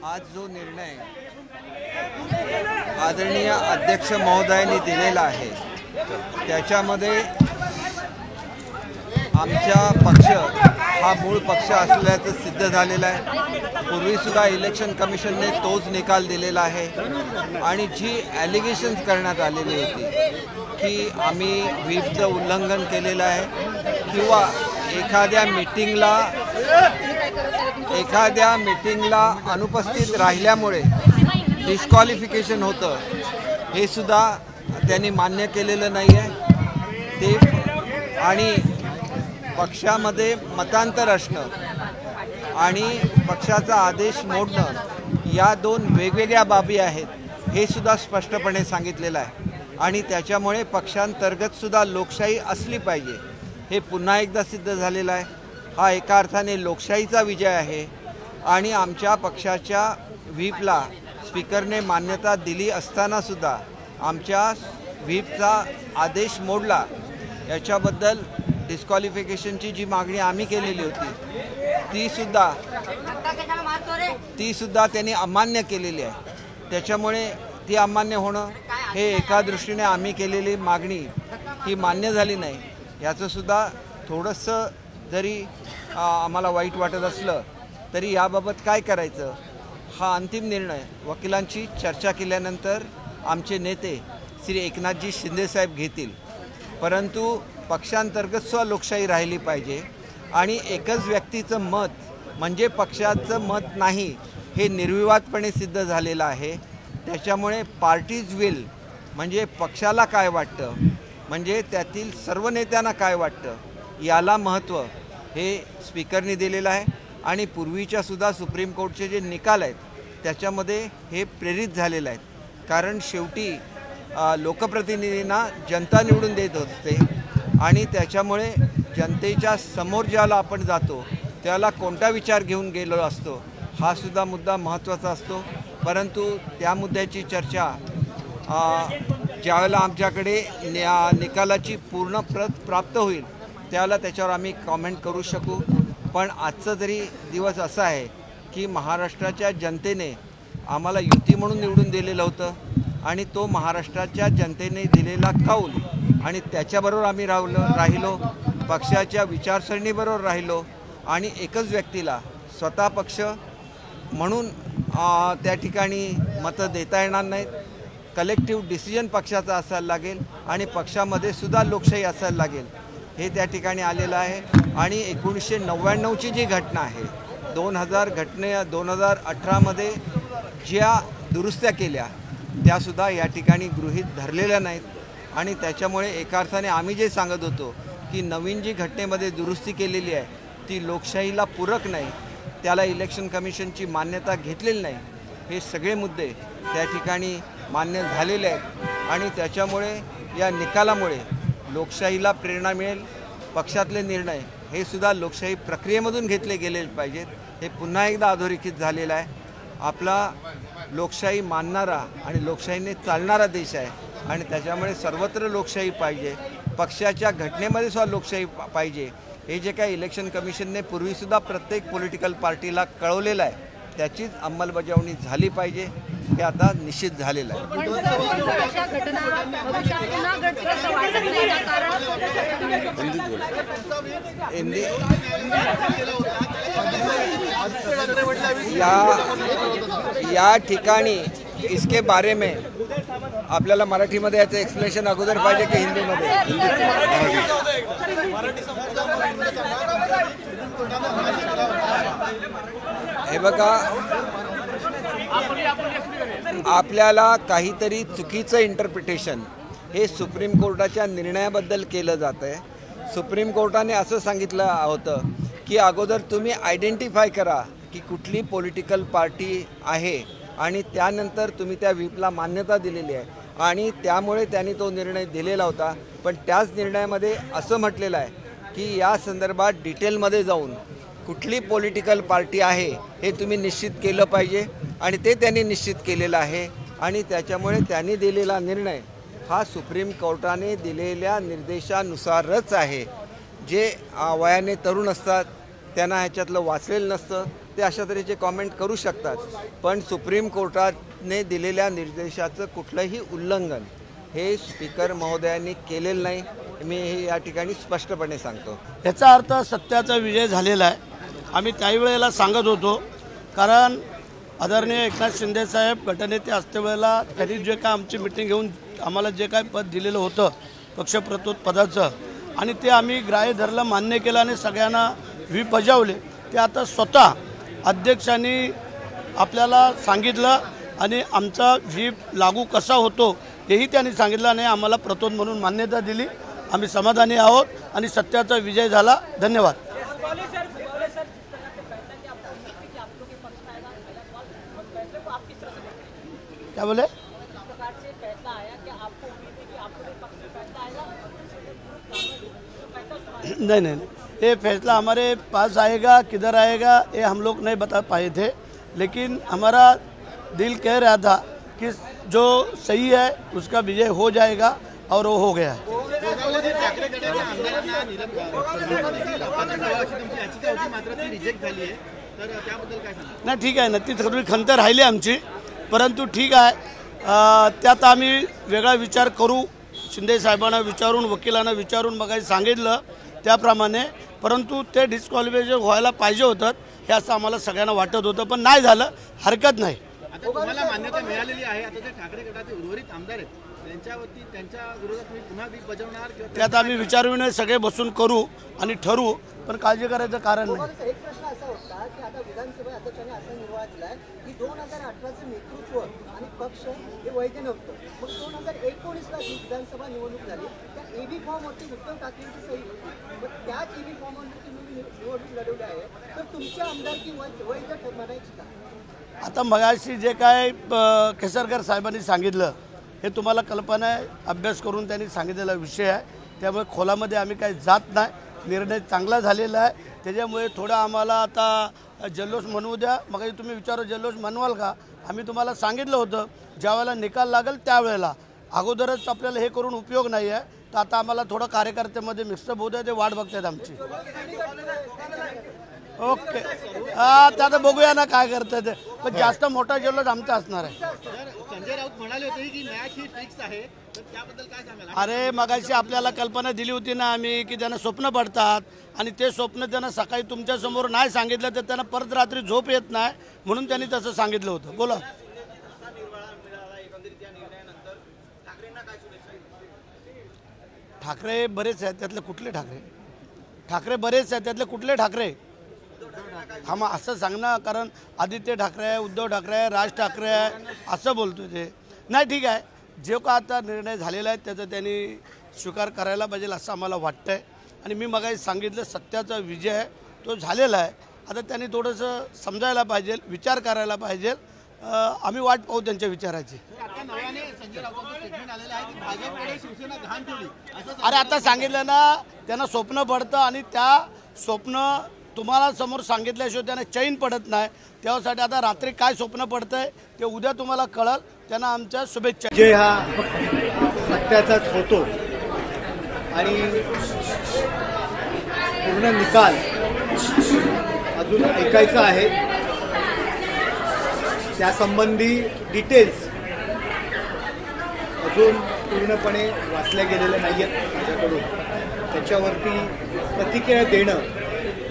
आज जो निर्णय आदरणीय अध्यक्ष महोदयांनी दिलेला आहे त्याच्यामध्ये आमचा पक्ष हा मूळ पक्ष असल्याचं सिद्ध झालेलं आहे। पूर्वीसुद्धा इलेक्शन कमिशनने तोच निकाल दिलेला आहे आणि जी ॲलिगेशन्स करण्यात आलेली होती की आम्ही व्हीपचं उल्लंघन केलेलं आहे किंवा एखाद्या मीटिंगला अनुपस्थित राहिल्यामुळे डिस्क्वालिफिकेशन होतं हे सुद्धा त्यांनी मान्य केलेलं नाही आहे। ते आणि पक्षामध्ये मतांतर असणं आणि पक्षाचा आदेश मोडणं या दोन वेगवेगळ्या बाबी आहेत हे सुद्धा स्पष्टपणे सांगितलेलं आहे आणि त्याच्यामुळे पक्षांतर्गत सुद्धा लोकशाही असली पाहिजे हे पुन्हा एकदा सिद्ध झालेलं आहे। हा एका अर्थाने लोकशाहीचा विजय आहे आणि आमच्या पक्षाच्या व्हीपला स्पीकरने मान्यता दिली असताना सुद्धा आमच्या व्हीपचा आदेश मोडला याच्याबद्दल डिस्क्वालिफिकेशनची जी मागणी आम्ही केलेली होती ती सुद्धा त्यांनी अमान्य केलेली आहे। त्याच्यामुळे ती अमान्य होणं हे एका दृष्टीने आम्ही केलेली मागणी ही मान्य झाली नाही याचं सुद्धा थोडंसं जरी आम्हाला वाईट वाटत असलं तरी याबाबत काय करायचं हा अंतिम निर्णय वकिलांची चर्चा केल्यानंतर आमचे नेते श्री एकनाथजी शिंदेसाहेब घेतील। परंतु पक्षांतर्गत सुद्धा लोकशाही राहिली पाहिजे आणि एकच व्यक्तीचं मत म्हणजे पक्षाचं मत नाही हे निर्विवादपणे सिद्ध झालेलं आहे। त्याच्यामुळे पार्टीज विल म्हणजे पक्षाला काय वाटतं म्हणजे त्यातील सर्व नेत्यांना काय वाटतं याला महत्त्व हे स्पीकरने दिलेलं आहे आणि पूर्वीच्या सुद्धा सुप्रीम कोर्टचे जे निकाल आहेत त्याच्यामध्ये हे प्रेरित झालेलं आहेत। कारण शेवटी लोकप्रतिनिधींना जनता निवडून देत असते आणि त्याच्यामुळे जनतेच्या समोर ज्याला आपण जातो त्याला कोणता विचार घेऊन गेलो असतो हा सुद्धा मुद्दा महत्त्वाचा असतो। परंतु त्या मुद्द्याची चर्चा ज्यावेळेला आमच्याकडे निकालाची पूर्ण प्रत प्राप्त होईल त्यावेळेला त्याच्यावर आम्ही कॉमेंट करू शकू। पण आजचा जरी दिवस असा आहे की महाराष्ट्राच्या जनतेने आम्हाला युती म्हणून निवडून दिलेलं होतं आणि तो महाराष्ट्राच्या जनतेने दिलेला कौल आणि त्याच्याबरोबर आम्ही राहिलो पक्षाच्या विचारसरणीबरोबर राहिलो आणि एकच व्यक्तीला स्वतः पक्ष म्हणून त्या ठिकाणी मतं देता येणार नाहीत। कलेक्टिव्ह डिसिजन पक्षाचा असायला लागेल आणि पक्षामध्ये सुद्धा लोकशाही असायला लागेल हे त्या ठिकाणी आलेलं आहे। आणि 1999ची जी घटना आहे 2018मध्ये ज्या दुरुस्त्या केल्या त्यासुद्धा या ठिकाणी गृहीत धरलेल्या नाहीत आणि त्याच्यामुळे एका अर्थाने आम्ही जे सांगत होतो की नवीन जी घटनेमध्ये दुरुस्ती केलेली आहे ती लोकशाहीला पूरक नाही त्याला इलेक्शन कमिशनची मान्यता घेतलेली नाही हे सगळे मुद्दे त्या ठिकाणी मान्य झालेले आहेत आणि त्याच्यामुळे या निकालामुळे लोकशाहीला प्रेरणा मिळेल। पक्षातले निर्णय हे सुद्धा लोकशाही प्रक्रियेमधून घेतले गेले पाहिजेत हे पुन्हा एकदा अधोरेखित झालेलं आहे। आपला लोकशाही मानणारा आणि लोकशाहीने चालणारा देश आहे आणि त्याच्यामुळे सर्वत्र लोकशाही पाहिजे पक्षाच्या घटनेमध्ये सुद्धा लोकशाही पाहिजे हे जे काही इलेक्शन कमिशनने पूर्वीसुद्धा प्रत्येक पॉलिटिकल पार्टीला कळवलेलं आहे त्याचीच अंमलबजावणी झाली पाहिजे हे आता निश्चित झालेलं आहे। या ठिकाणी इसके बारे में आपल्याला मराठीमध्ये याचं एक्सप्लेनेशन अगोदर पाहिजे की हिंदीमध्ये? हे बघा आपल्याला काहीतरी चुकीचं इंटरप्रिटेशन हे सुप्रीम कोर्टाच्या निर्णयाबद्दल केलं जातं आहे। सुप्रीम कोर्टाने असं सांगितलं होतं की अगोदर तुम्ही आयडेंटिफाय करा की कुठली पॉलिटिकल पार्टी आहे आणि त्यानंतर तुम्ही त्या व्हीपला मान्यता दिलेली आहे आणि त्यामुळे त्यांनी तो निर्णय दिलेला होता। पण त्याच निर्णयामध्ये असं म्हटलेलं आहे की या संदर्भात डिटेलमध्ये जाऊन कुठली पॉलिटिकल पार्टी आहे हे तुम्ही निश्चित केलं पाहिजे आणि ते त्यांनी निश्चित केलेलं आहे आणि त्याच्यामुळे त्यांनी दिलेला निर्णय हा सुप्रीम कोर्टाने दिलेल्या निर्देशानुसारच आहे। जे वयाने तरुण असतात त्यांना ह्याच्यातलं वाचलेलं नसतं ते अशा तऱ्हेचे कॉमेंट करू शकतात, पण सुप्रीम कोर्टाने दिलेल्या निर्देशाचं कुठलंही उल्लंघन हे स्पीकर महोदयांनी केलेलं नाही, मी हे या ठिकाणी स्पष्टपणे सांगतो। याचा अर्थ सत्याचा विजय झालेला आहे। आम्ही त्याही वेळेला सांगत होतो, कारण आदरणीय एकनाथ शिंदे साहेब गटनेते असतेवेळेला त्यांनी जे काय आमची मिटिंग घेऊन आम्हाला जे काय पद दिलेलं होतं पक्षप्रतोद पदाचं, आणि ते आम्ही ग्राह्य धरलं, मान्य केलं आणि सगळ्यांना व्हीप बजावले। ते आता स्वतः अध्यक्षांनी आपल्याला सांगितलं आणि आमचा व्हीप लागू कसा होतो हेही त्यांनी सांगितलं आणि आम्हाला प्रतोद म्हणून मान्यता दिली। आम्ही समाधानी आहोत आणि सत्याचा विजय झाला। धन्यवाद। क्या बोले? नहीं नहीं, ये फैसला हमारे पास आएगा, किधर आएगा ये हम लोग नहीं बता पाए थे, लेकिन हमारा दिल कह रहा था कि जो सही है उसका विजय हो जाएगा और वो हो गया है। नाही ठीक आहे ना, ती थोडी खंत राहिली आमची, परंतु ठीक आहे, त्यात आम्ही वेगळा विचार करू। शिंदे साहेबांना विचारून, वकिलांना विचारून मग सांगितलं त्याप्रमाणे, परंतु ते डिस्क्वालिफिकेशन व्हायला पाहिजे होतं हे असं आम्हाला सगळ्यांना वाटत होतं, पण नाही झालं, हरकत नाही। आता तुम्हाला मान्यता मिळालेली आहे, आता जे ठाकरे गटाचे उर्वरित आमदार आहेत त्यांच्यावरती त्यांच्या विरोधात तुम्ही पुन्हा व्हीप बजावणार किंवा त्यात आम्ही विचारविनिमय सगळे बसून करू आणि ठरवू, पण काळजी करायचं कारण नाही। एक प्रश्न असा होता की आता विधानसभा अध्यक्षांनी असा निर्णय दिलाय की 2018चं नेतृत्व आणि पक्ष हे वैध नव्हतं, मग 2019ला जी विधानसभा निवडणूक झाली त्या एबी फॉर्मवरती उद्धव ठाकरेंची सही होती, मग त्याच एबी फॉर्मवरती तुम्ही निवडणूक लढवली आहे, तर तुमच्या आमदारकी वैध म्हणायची का? आता मगाशी जे काय केसरकर साहेबांनी सांगितलं हे तुम्हाला कल्पना आहे, अभ्यास करून त्यांनी सांगितलेला विषय आहे, त्यामुळे खोलामध्ये आम्ही काही जात नाही। निर्णय चांगला झालेला आहे, त्याच्यामुळे थोडा आम्हाला आता जल्लोष म्हणवू द्या। मग तुम्ही विचारू जल्लोष म्हणवाल का? आम्ही तुम्हाला सांगितलं होतं ज्यावेळेला निकाल लागेल त्यावेळेला, अगोदरच आपल्याला हे करून उपयोग नाही आहे। तर आता आम्हाला थोडं कार्यकर्त्यामध्ये मिक्सअप होऊ द्या, ते वाट बघतात आमची। ओके, आता बघूया ना काय करतात, पण जास्त मोठा जल्लोष आमचा असणार आहे। संजय राऊत म्हणाले होते की मॅच ही फिक्स आहे, तर त्याबद्दल काय सांगाल? अरे मगाशी आपल्याला कल्पना दिली होती ना आम्ही की त्यांना स्वप्न पडतात, आणि ते स्वप्न त्यांना सकाळी तुमच्यासमोर नाही सांगितलं तर त्यांना परत रात्री झोप येत नाही, म्हणून त्यांनी तसं सांगितलं होतं। बोला। ठाकरे बरेच आहेत, त्यातले कुठले ठाकरे? ठाकरे बरेच आहेत, त्यातले कुठले ठाकरे? हा मग असं सांग ना, कारण आदित्य ठाकरे आहे, उद्धव ठाकरे आहे, राज ठाकरे आहे, असं बोलतो ते नाही। ठीक आहे, जो का आता निर्णय झालेला आहे त्याचा त्यांनी स्वीकार करायला पाहिजे असं आम्हाला वाटतं आहे, आणि मी मगाशी सांगितलं सत्याचा विजय तो झालेला आहे। आता त्यांनी थोडंसं समजायला पाहिजे, विचार करायला पाहिजे, आम्ही वाट पाहू त्यांच्या विचाराची। आता नव्याने संजय राऊतांचं स्टेटमेंट आलेलं आहे की भाजपकडे शिवसेना घाण ठेवली असं। अरे आता सांगितलं ना, त्यांना स्वप्न पडतं आणि त्या स्वप्न तुम्हाला समोर सांगितल्याशिवाय त्यांना चैन पडत नाही, त्यासाठी आता रात्री काय स्वप्न पडतंय ते उद्या तुम्हाला कळल। त्यांना आमच्या शुभेच्छा। विजय हा सत्याचाच होतो आणि पूर्ण निकाल अजून ऐकायचा आहे, त्यासंबंधी डिटेल्स अजून पूर्णपणे वाचल्या गेलेल्या नाही आहेत माझ्याकडून, त्याच्यावरती प्रतिक्रिया देणं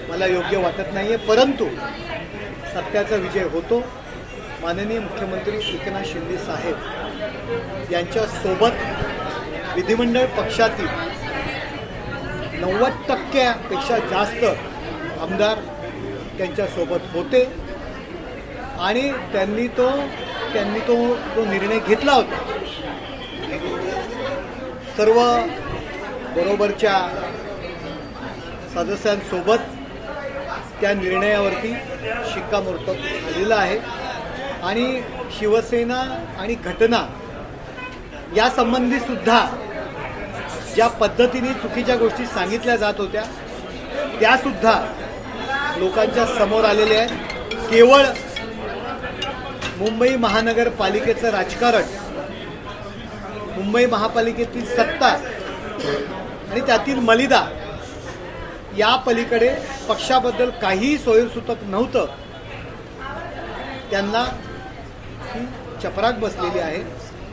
मला योग्य वाटत नाही आहे, परंतु सत्याचा विजय होतो। माननीय मुख्यमंत्री एकनाथ शिंदे साहेब यांच्यासोबत विधिमंडळ पक्षातील 90%पेक्षा जास्त आमदार त्यांच्यासोबत होते, आणि त्यांनी तो निर्णय घेतला होता। सर्व बरोबरच्या सदस्यांसोबत त्या निर्णयावरती शिक्कामोर्तब झालेलं आहे, आणि शिवसेना आणि घटना यासंबंधी सुद्धा ज्या पद्धतीने चुकीच्या गोष्टी सांगितल्या जात होत्या त्यासुद्धा लोकांच्या समोर आलेल्या आहेत। केवळ मुंबई महानगरपालिकेचं राजकारण, मुंबई महापालिकेतील सत्ता आणि त्यातील मलिदा या पलीकडे पक्षाबद्दल काहीही सोयीसुतक नव्हतं, त्यांना ही चपराक बसलेली आहे.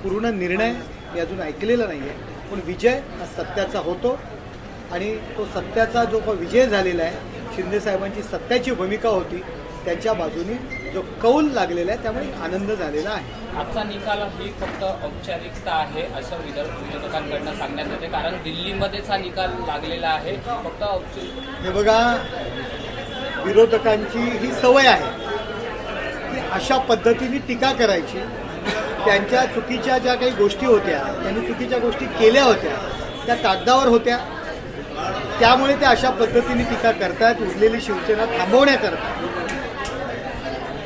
पूर्ण निर्णय मी अजून ऐकलेला नाही आहे, पण विजय हा सत्याचा होतो आणि तो सत्याचा जो विजय झालेला आहे, शिंदेसाहेबांची सत्याची भूमिका होती त्यांच्या बाजूने जो कौल लागलेला आहे, त्यामुळे आनंद झालेला आहे. आजचा निकाल ही फक्त औपचारिकता आहे असं विरोधकांकडनं सांगण्यात येते, कारण दिल्लीमध्येच हा निकाल लागलेला आहे. फक्त औपचारिक हे बघा, विरोधकांची ही सवय आहे की अशा पद्धतीने टीका करायची. त्यांच्या चुकीच्या ज्या काही गोष्टी होत्या, त्यांनी चुकीच्या गोष्टी केल्या होत्या, त्या कागदावर होत्या, त्यामुळे ते अशा पद्धतीने टीका करतायत. उरलेली शिवसेना थांबवण्याकरता,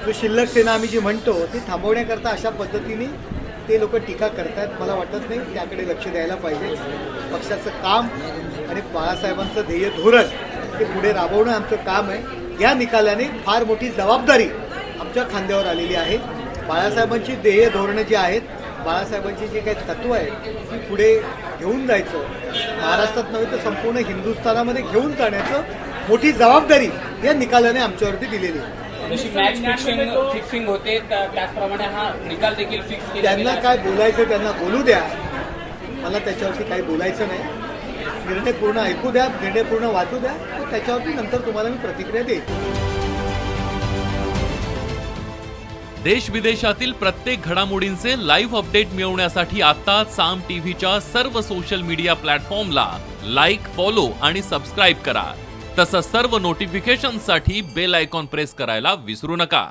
जो शिल्लक सेना आम्ही जी म्हणतो ती थांबवण्याकरता अशा पद्धतीने ते लोक टीका करतायत. मला वाटत नाही त्याकडे लक्ष द्यायला पाहिजे. पक्षाचं काम आणि बाळासाहेबांचं ध्येय धोरण ते पुढे राबवणं आमचं काम आहे. या निकालाने फार मोठी जबाबदारी आमच्या खांद्यावर आलेली आहे. बाळासाहेबांची ध्येय धोरणं जी आहेत, बाळासाहेबांची जी काही तत्त्व आहेत ती पुढे घेऊन जायचं, महाराष्ट्रात नव्हे तर संपूर्ण हिंदुस्थानामध्ये घेऊन जाण्याचं मोठी जबाबदारी या निकालाने आमच्यावरती दिलेली आहे. जशी मॅच फिक्सिंग होते त्याचप्रमाणे हा निकाल देखील फिक्स केला. त्यांना काय बोलायचं त्यांना बोलू द्या, मला त्याच्यावरती काही बोलायचं नाही. निर्णय पूर्ण ऐकू द्या, निर्णय पूर्ण वाचू द्या, त्याच्यावरती नंतर तुम्हाला मी प्रतिक्रिया देईन. देश विदेशातील प्रत्येक घडामोडींचे लाईव्ह अपडेट मिळवण्यासाठी आता साम टीव्हीच्या सर्व सोशल मीडिया प्लॅटफॉर्मला लाईक, फॉलो आणि सबस्क्राईब करा. तसंच सर्व नोटिफिकेशनसाठी बेल आयकॉन प्रेस करायला विसरू नका.